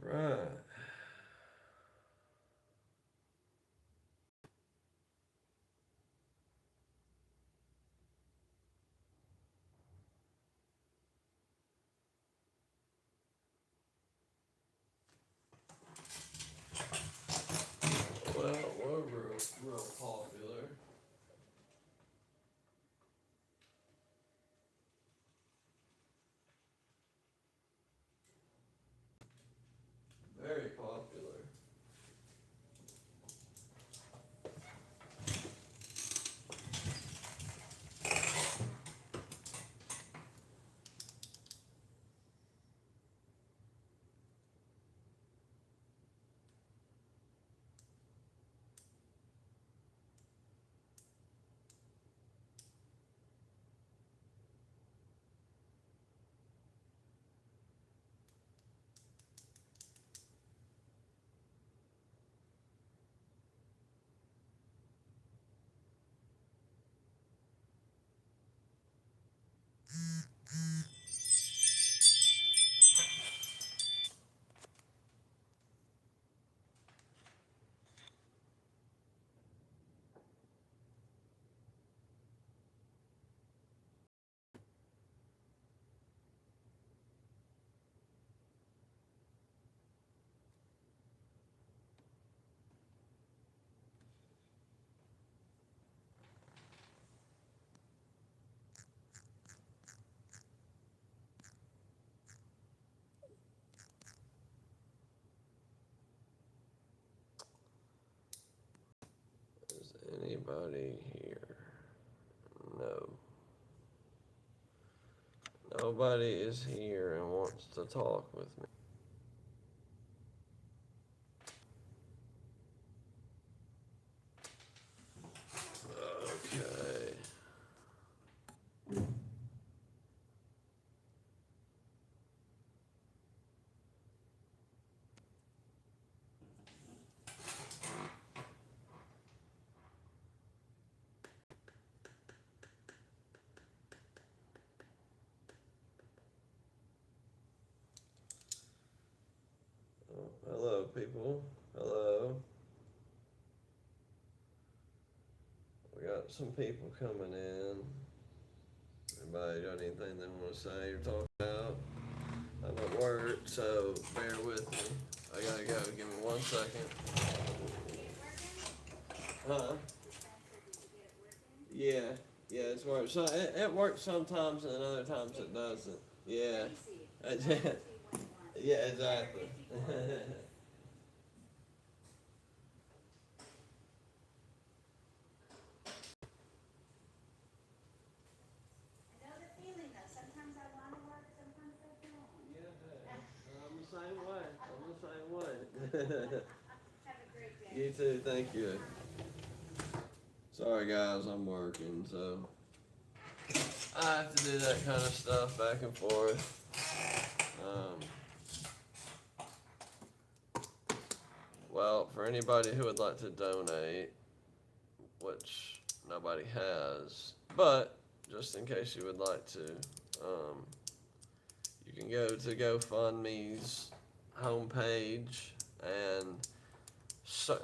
Right. Well, we're real popular. Very popular. Is anybody here? No. Nobody is here and wants to talk with me. Okay. Oh, hello, people. Hello. We got some people coming in. Anybody got anything they want to say or talk about? I'm at work, so bear with me. I gotta go. Give me 1 second. Huh? Yeah. Yeah, it's work. So it works sometimes, and other times it doesn't. Yeah. Yeah, exactly. Yeah, I'm the same way. I'm the same way. You too. Thank you. Sorry, guys. I'm working, so I have to do that kind of stuff back and forth. Um, well, for anybody who would like to donate, which nobody has, but just in case you would like to, um, you can go to GoFundMe's homepage and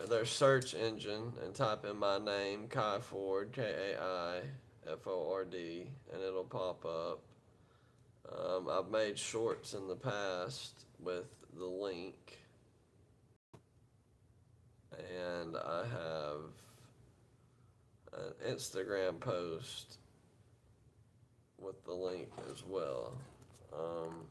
their search engine and type in my name, Kai Ford, Kaiford, and it'll pop up. I've made shorts in the past with the link, and I have an Instagram post with the link as well. Um,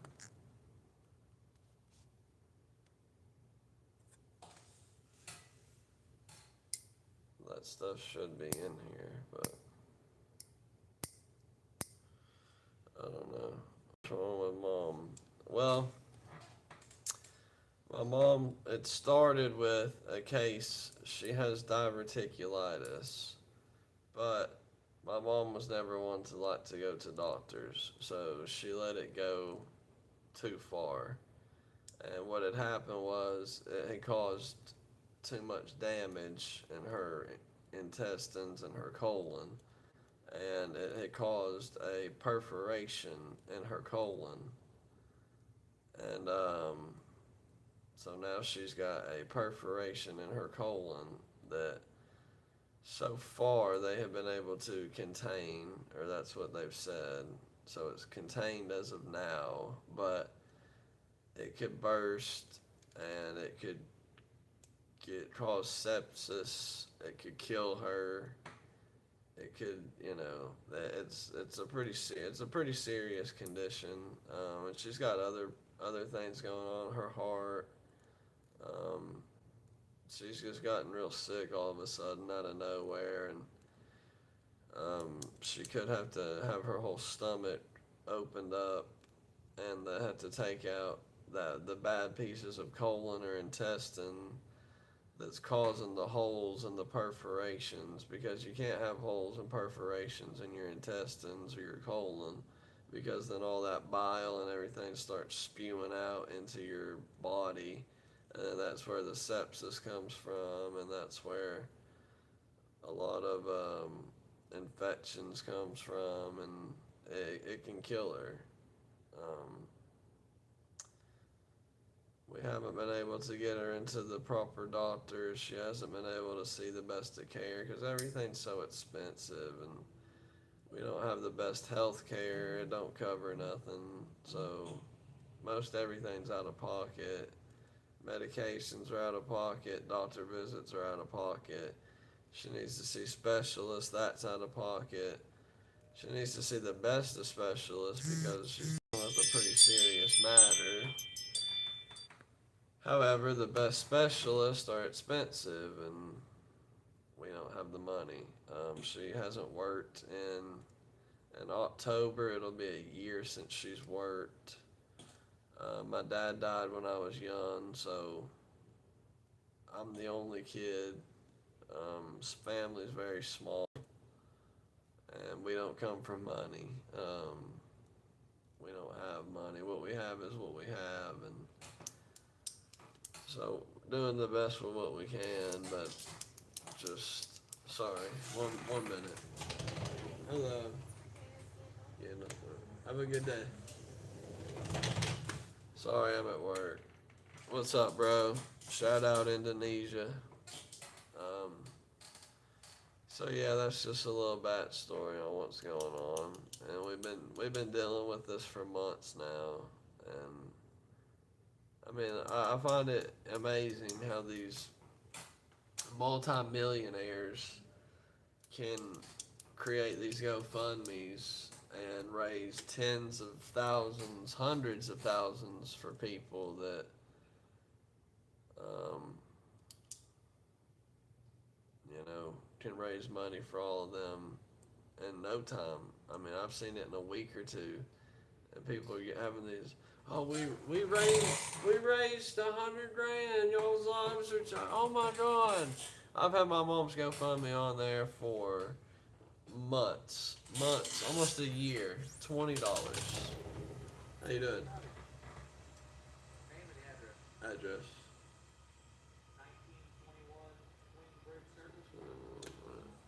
that stuff should be in here, but I don't know. What's wrong with mom? Well, my mom, it started with a case. She has diverticulitis, but my mom was never one to like to go to doctors, so she let it go too far. And what had happened was it had caused too much damage in her intestines and her colon, and it had caused a perforation in her colon. And So now she's got a perforation in her colon that so far they have been able to contain, or that's what they've said. So it's contained as of now, but it could burst and it could cause sepsis. It could kill her. It could, it's a pretty serious condition, and she's got other things going on. Her heart, um, she's just gotten real sick all of a sudden out of nowhere, and she could have to have her whole stomach opened up, and they have to take out the bad pieces of colon or intestine that's causing the holes and the perforations, because you can't have holes and perforations in your intestines or your colon, because then all that bile and everything starts spewing out into your body, and that's where the sepsis comes from, and that's where a lot of infections comes from, and it can kill her. Um, we haven't been able to get her into the proper doctors. She hasn't been able to see the best of care because everything's so expensive, and we don't have the best health care. It don't cover nothing. So most everything's out of pocket. Medications are out of pocket. Doctor visits are out of pocket. She needs to see specialists. That's out of pocket. She needs to see the best of specialists because she's dealing with a pretty serious matter. However, the best specialists are expensive, and we don't have the money. She hasn't worked in October. It'll be a year since she's worked. My dad died when I was young, so I'm the only kid. Family's very small, and we don't come from money. We don't have money. What we have is what we have, and so doing the best with what we can, but just sorry. One minute. Hello. Yeah, no, have a good day. Sorry, I'm at work. What's up, bro? Shout out Indonesia. Um, so yeah, that's just a little backstory on what's going on, and we've been dealing with this for months now, and I mean I find it amazing how these multimillionaires can create these GoFundMe's and raise tens of thousands, hundreds of thousands for people that, um, can raise money for all of them in no time. I mean, I've seen it in a week or two, and people are having these. Oh, we raised 100 grand. Y'all's lives are. Oh my God! I've had my mom's GoFundMe on there for months, almost a year. $20. How you doing? Address.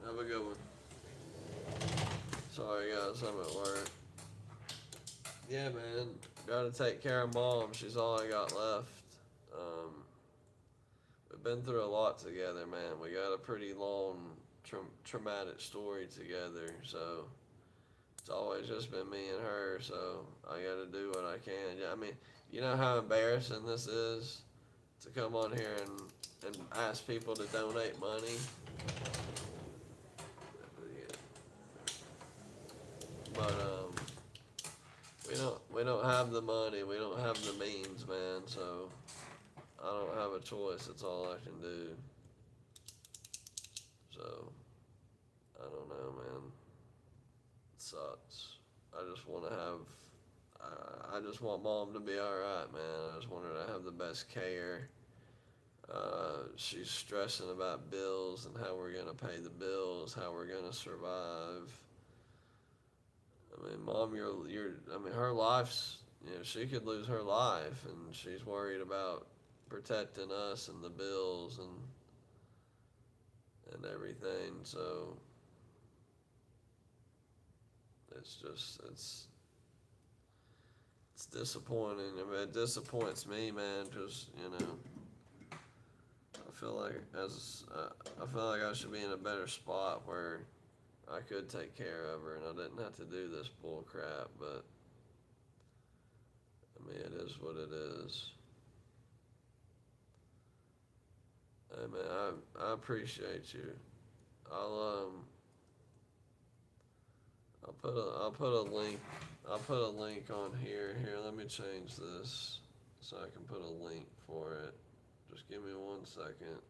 Have a good one. Sorry guys, I'm at work. Yeah, man, gotta take care of mom. She's all I got left. Um, we've been through a lot together, man. We got a pretty long, traumatic story together, so it's always just been me and her. So I gotta do what I can. Yeah, I mean, you know how embarrassing this is to come on here and ask people to donate money. But we don't have the money. We don't have the means, man. So I don't have a choice. That's all I can do. So I don't know, man. It sucks. I just want to have. I just want mom to be all right, man. I just want her to have the best care. She's stressing about bills and how we're gonna pay the bills, how we're gonna survive. I mean, mom, I mean, her life's, she could lose her life, and she's worried about protecting us and the bills and everything. So it's just, it's disappointing. I mean, it disappoints me, man, because, I feel like I feel like I should be in a better spot where I could take care of her and I didn't have to do this bull crap. But I mean, it is what it is. Hey man, I appreciate you. I'll um I'll put a link on here. Here, let me change this so I can put a link for it. Just give me 1 second.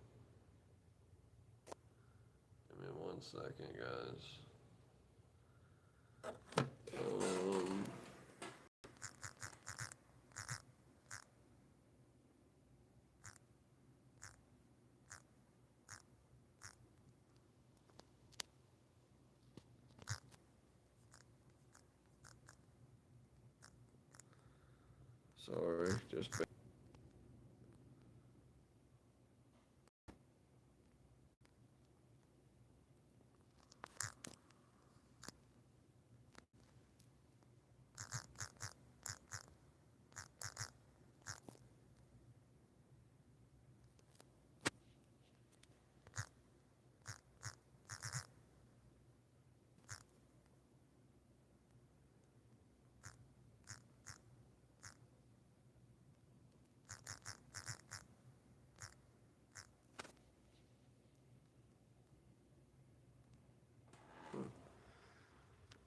Give me 1 second, guys. Um, Sorry, just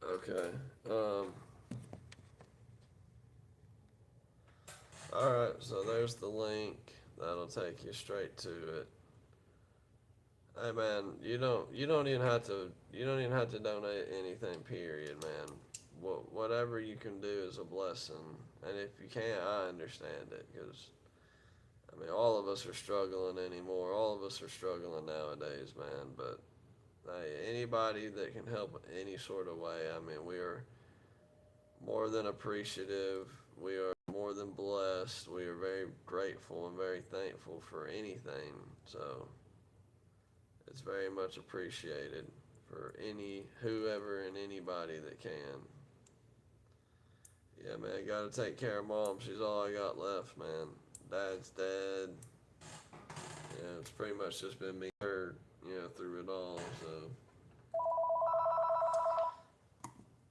okay. All right. So there's the link. That'll take you straight to it. Hey man, you don't even have to donate anything. Period, man. Whatever you can do is a blessing, and if you can't, I understand it because I mean all of us are struggling anymore. All of us are struggling nowadays, man. But hey, anybody that can help any sort of way, I mean we are more than appreciative. We are more than blessed. We are very grateful and very thankful for anything. So it's very much appreciated for any whoever and anybody that can. Yeah, man, gotta take care of mom. She's all I got left, man. Dad's dead. Yeah, it's pretty much just been me, her, through it all. So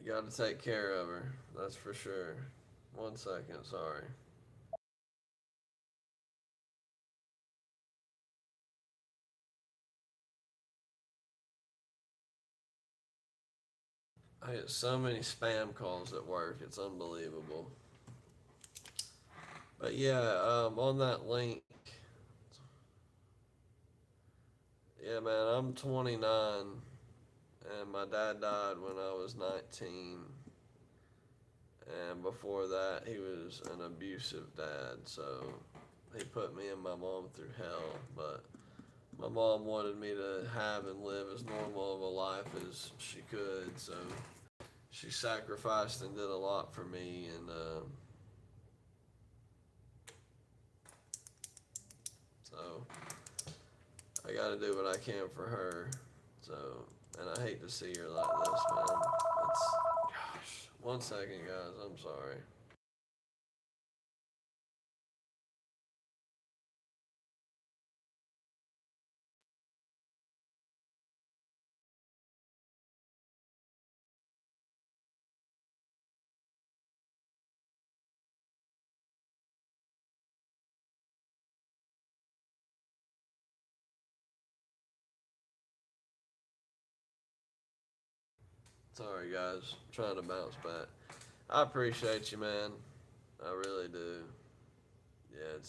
you gotta take care of her. That's for sure. 1 second, sorry. I get so many spam calls at work. It's unbelievable. But yeah, on that link, yeah, man, I'm 29, and my dad died when I was 19. And before that, he was an abusive dad, so he put me and my mom through hell. But my mom wanted me to have and live as normal of a life as she could, so she sacrificed and did a lot for me. And so I got to do what I can for her. So, and I hate to see her like this, man. It's, gosh, 1 second, guys. I'm sorry. Sorry, guys. I'm trying to bounce back. I appreciate you, man. I really do. Yeah,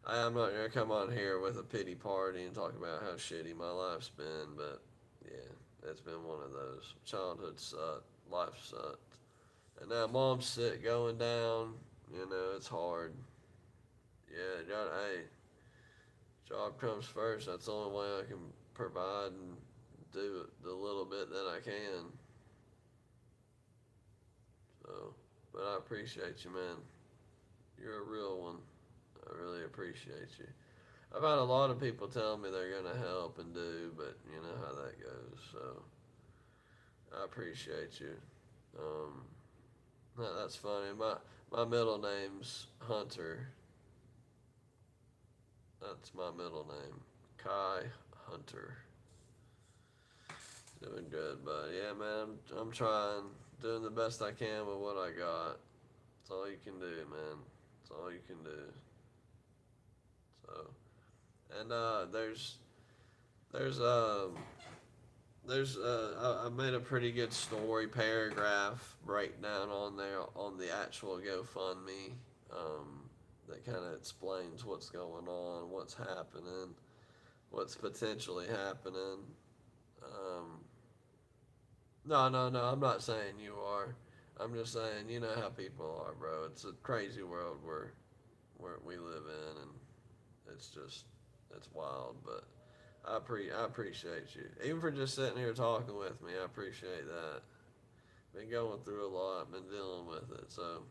I'm not gonna come on here with a pity party and talk about how shitty my life's been, but yeah, it's been one of those. Childhood sucked. Life sucked. And now mom's sick, going down. It's hard. Yeah, job comes first. That's the only way I can provide and do the little bit that I can. So, but I appreciate you, man. You're a real one. I really appreciate you. I've had a lot of people tell me they're gonna help and do, but you know how that goes. So I appreciate you. Um, No, that's funny. My middle name's Hunter. That's my middle name. Kai Hunter. Doing good, but yeah, man, I'm trying, doing the best I can with what I got. That's all you can do, man. That's all you can do. So, and there's there's I made a pretty good story paragraph breakdown on there on the actual GoFundMe, that kind of explains what's going on, what's happening, what's potentially happening. Um, no, no, no. I'm not saying you are. I'm just saying you know how people are, bro. It's a crazy world where we live in, and it's just it's wild. But I appreciate you, even for just sitting here talking with me. I appreciate that. Been going through a lot, been dealing with it, so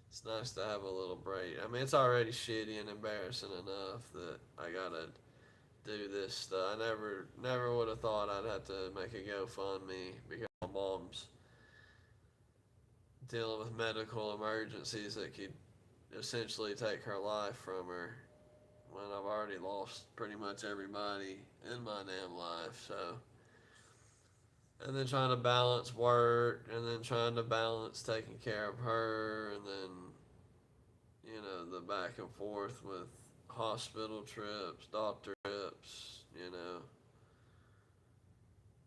it's nice to have a little break. I mean, it's already shitty and embarrassing enough that I gotta do this stuff. I never would have thought I'd have to make a GoFundMe because my mom's dealing with medical emergencies that could essentially take her life from her when I've already lost pretty much everybody in my damn life. So, and then trying to balance work, and then trying to balance taking care of her, and then, the back and forth with hospital trips, doctor trips,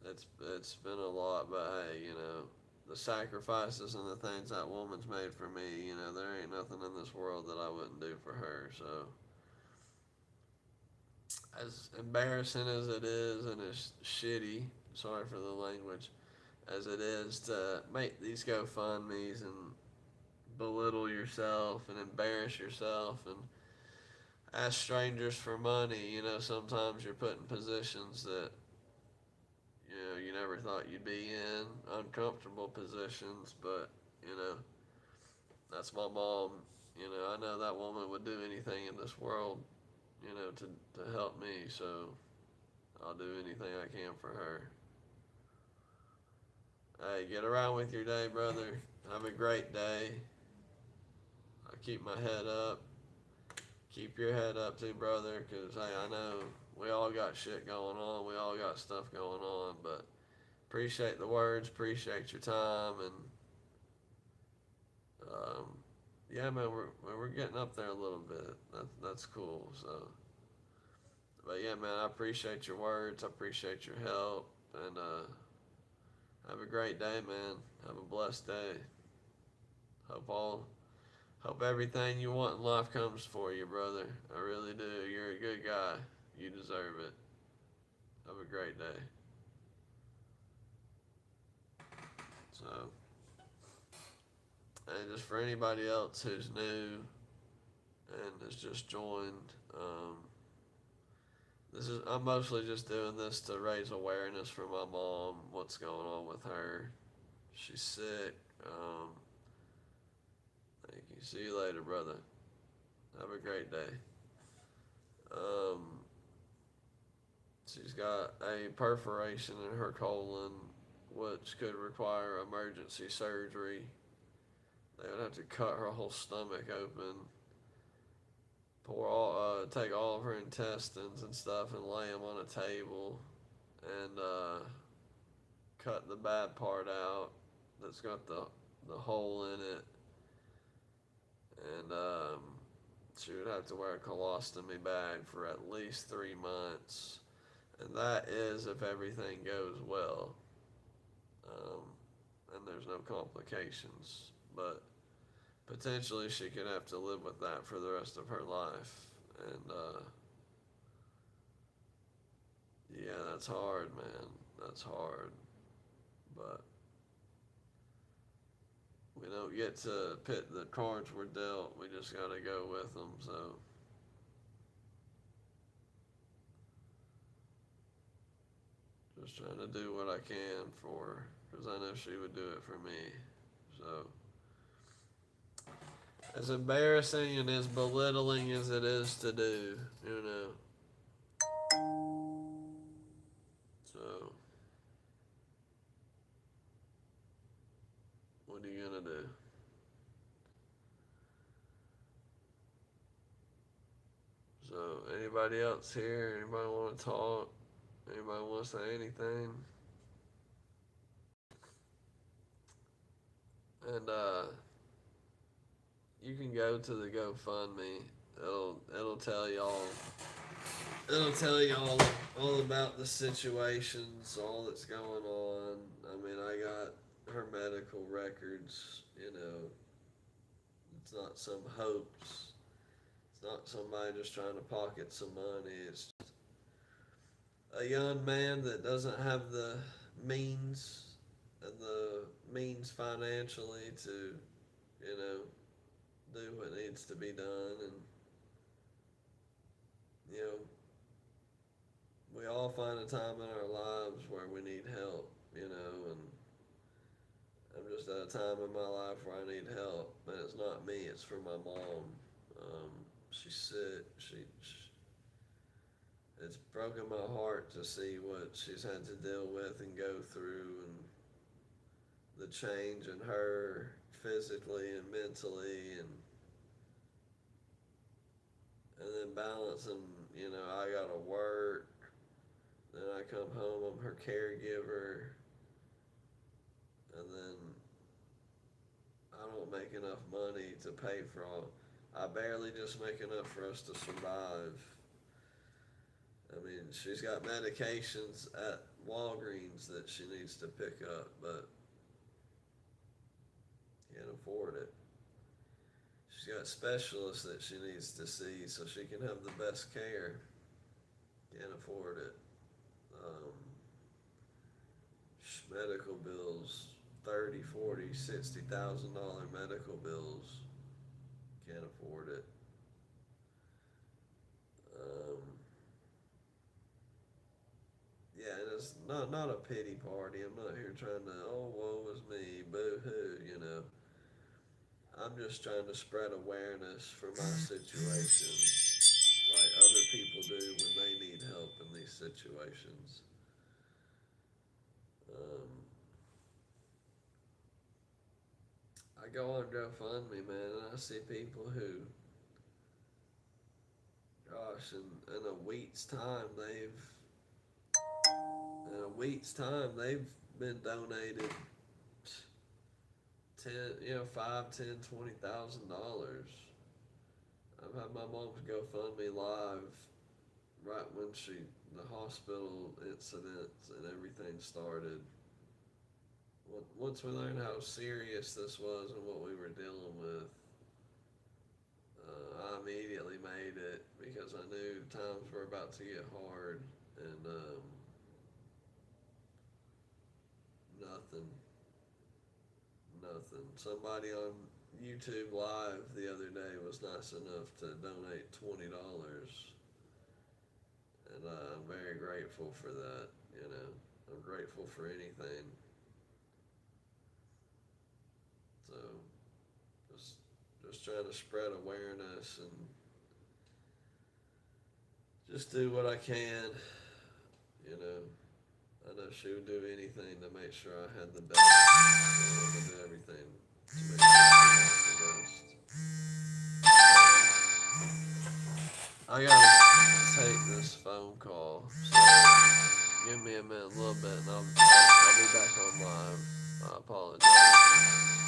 it's been a lot, but hey, the sacrifices and the things that woman's made for me, there ain't nothing in this world that I wouldn't do for her. So, as embarrassing as it is and as shitty, sorry for the language, as it is to make these GoFundMe's and belittle yourself and embarrass yourself and ask strangers for money, sometimes you're put in positions that you never thought you'd be in, uncomfortable positions, but you know, that's my mom. I know that woman would do anything in this world, to help me, so I'll do anything I can for her. Hey, get around with your day, brother. Have a great day. I keep my head up. Keep your head up too, brother, because hey, I know we all got shit going on. We all got stuff going on, but appreciate the words, appreciate your time, and yeah, man, we're getting up there a little bit. That's cool. So, but yeah, man, I appreciate your words. I appreciate your help, and have a great day, man. Have a blessed day. Hope all, hope everything you want in life comes for you, brother. I really do. You're a good guy. You deserve it. Have a great day. So, and just for anybody else who's new and has just joined, I'm mostly just doing this to raise awareness for my mom, what's going on with her. She's sick. Thank you. See you later, brother. Have a great day. Um, she's got a perforation in her colon, which could require emergency surgery. They would have to cut her whole stomach open, take all of her intestines and stuff, and lay them on a table, and cut the bad part out that's got the hole in it, and she would have to wear a colostomy bag for at least 3 months, and that is if everything goes well, um, and there's no complications, but potentially she could have to live with that for the rest of her life, and yeah, that's hard, man. That's hard, but we don't get to pit the cards we're dealt. We just gotta go with them. So, just trying to do what I can for her, because I know she would do it for me. So, as embarrassing and as belittling as it is to do, So, what are you gonna do? anybody else here? Anybody want to talk? Anybody want to say anything? And you can go to the GoFundMe. It'll tell y'all. It'll tell y'all all about the situations, all that's going on. I mean, I got her medical records. You know, it's not some hoax. It's not somebody just trying to pocket some money. It's a young man that doesn't have the means and the means financially to, you know, do what needs to be done. And, you know, we all find a time in our lives where we need help, you know, and I'm just at a time in my life where I need help. And it's not me, it's for my mom. She's sick. It's broken my heart to see what she's had to deal with and go through, and the change in her physically and mentally, and then balancing. You know, I gotta work, then I come home, I'm her caregiver, and then I don't make enough money to pay for all. I barely just make enough for us to survive. I mean, she's got medications at Walgreens that she needs to pick up, but can't afford it. She's got specialists that she needs to see so she can have the best care. Can't afford it. Um, Medical bills, 30, 40, $60,000 medical bills. Can't afford it. Um, yeah, and it's not a pity party. I'm not here trying to, oh, woe is me, boo hoo, you know. I'm just trying to spread awareness for my situation, like other people do when they need help in these situations. Um, I go on GoFundMe, man, and I see people who, gosh, in a week's time, they've been donated 10, $5, 10, $20,000. I've had my mom's GoFundMe live right when the hospital incidents and everything started. Once we learned how serious this was and what we were dealing with, I immediately made it because I knew times were about to get hard, and nothing, nothing. Somebody on YouTube Live the other day was nice enough to donate $20, and I'm very grateful for that. You know, I'm grateful for anything. So, just trying to spread awareness and just do what I can. You know, I know she would do anything to make sure I had the best. I would do everything to make sure I had the best. I gotta take this phone call, so give me a little bit, and I'll be back on live. I apologize.